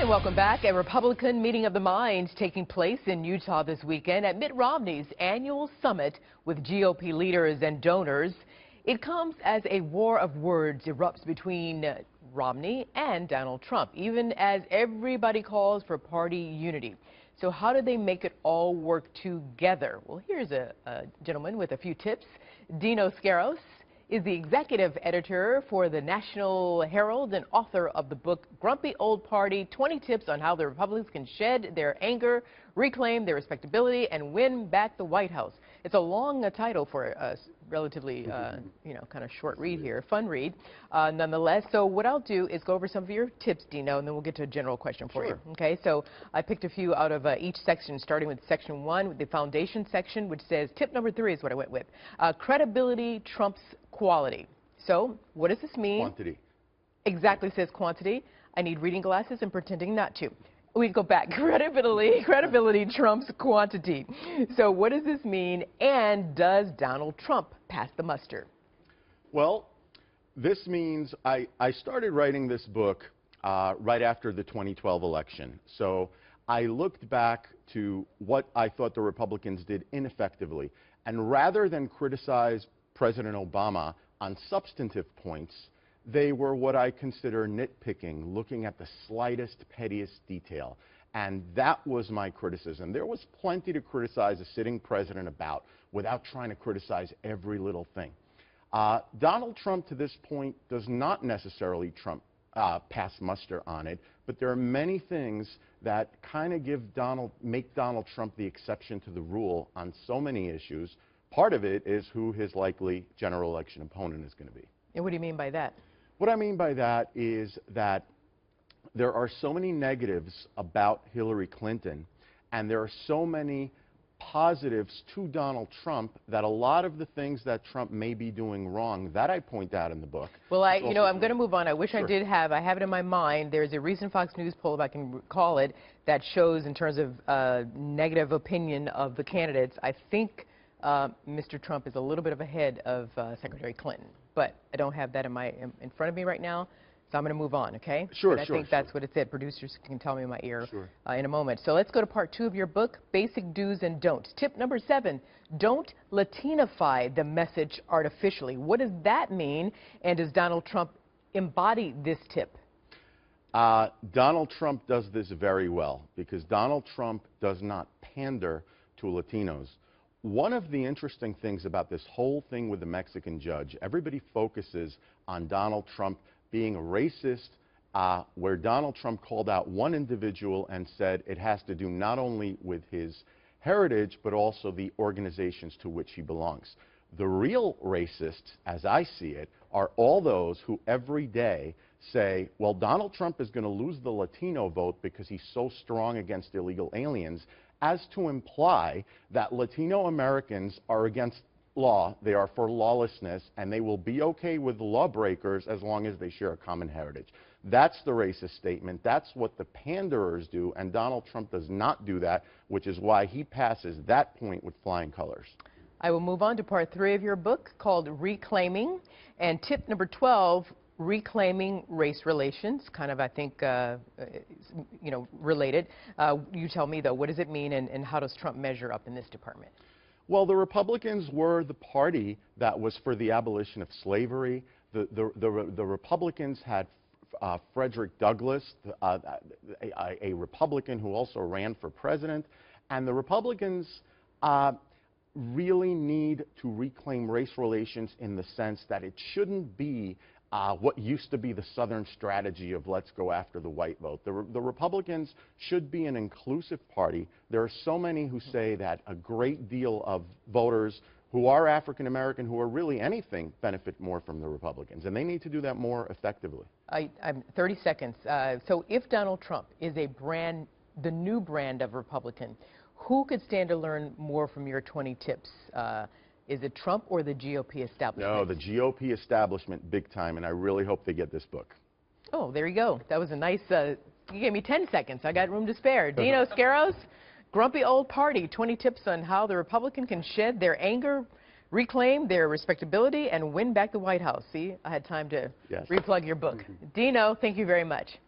And welcome back. A Republican meeting of the minds taking place in Utah this weekend at Mitt Romney's annual summit with GOP leaders and donors. It comes as a war of words erupts between Romney and Donald Trump, even as everybody calls for party unity. So how do they make it all work together? Well, here's a gentleman with a few tips. Dino Scaros is the executive editor for the National Herald and author of the book Grumpy Old Party, 20 Tips on How the Republicans Can Shed Their Anger, Reclaim Their Respectability, and Win Back the White House. It's a long title for a relatively, kind of short read here, fun read, nonetheless. So what I'll do is go over some of your tips, Dino, and then we'll get to a general question for you. Okay, so I picked a few out of each section, starting with section 1, the foundation section, which says tip number 3 is what I went with. Credibility trumps quality. So what does this mean? Quantity. Exactly, says quantity. I need reading glasses and pretending not to. We go back. Credibility trumps quantity. So what does this mean, and does Donald Trump pass the muster? Well, this means I started writing this book right after the 2012 election. So I looked back to what I thought the Republicans did ineffectively. And rather than criticize President Obama on substantive points, they were what I consider nitpicking, looking at the slightest, pettiest detail. And that was my criticism. There was plenty to criticize a sitting president about without trying to criticize every little thing. Donald Trump, to this point, does not necessarily pass muster on it, but there are many things that kind of make Donald Trump the exception to the rule on so many issues. Part of it is who his likely general election opponent is going to be. And what do you mean by that? What I mean by that is that there are so many negatives about Hillary Clinton, and there are so many positives to Donald Trump that a lot of the things that Trump may be doing wrong, that I point out in the book. Well, I'm going to move on. I wish I did have it in my mind. There's a recent Fox News poll, if I can call it, that shows in terms of negative opinion of the candidates. I think Mr. Trump is a little bit ahead of Secretary Clinton, but I don't have that in front of me right now, so I'm going to move on, okay? Sure, I think that's what it said. Producers can tell me in my ear in a moment. So let's go to part 2 of your book, Basic Do's and Don'ts. Tip number 7, don't Latinify the message artificially. What does that mean, and does Donald Trump embody this tip? Donald Trump does this very well, because Donald Trump does not pander to Latinos. One of the interesting things about this whole thing with the Mexican judge, everybody focuses on Donald Trump being a racist, where Donald Trump called out one individual and said it has to do not only with his heritage, but also the organizations to which he belongs. The real racists, as I see it, are all those who every day say, well, Donald Trump is going to lose the Latino vote because he's so strong against illegal aliens, as to imply that Latino Americans are against law, they are for lawlessness, and they will be okay with lawbreakers as long as they share a common heritage. That's the racist statement. That's what the panderers do, and Donald Trump does not do that, which is why he passes that point with flying colors. I will move on to part 3 of your book called Reclaiming, and tip number 12, Reclaiming Race Relations, kind of, I think, related. You tell me, though, what does it mean, and how does Trump measure up in this department? Well, the Republicans were the party that was for the abolition of slavery. The Republicans had Frederick Douglass, a Republican who also ran for president, and the Republicans really need to reclaim race relations in the sense that it shouldn't be what used to be the Southern strategy of let's go after the white vote. The Republicans should be an inclusive party. There are so many who say that a great deal of voters who are African American, who are really anything, benefit more from the Republicans, and they need to do that more effectively. I'm 30 seconds. So if Donald Trump is the new brand of Republican, who could stand to learn more from your 20 tips? Is it Trump or the GOP establishment? No, the GOP establishment, big time, and I really hope they get this book. Oh, there you go. That was a nice, you gave me 10 seconds. I got room to spare. Dino Scaros, Grumpy Old Party, 20 tips on how the Republican can shed their anger, reclaim their respectability, and win back the White House. See, I had time to replug your book. Dino, thank you very much.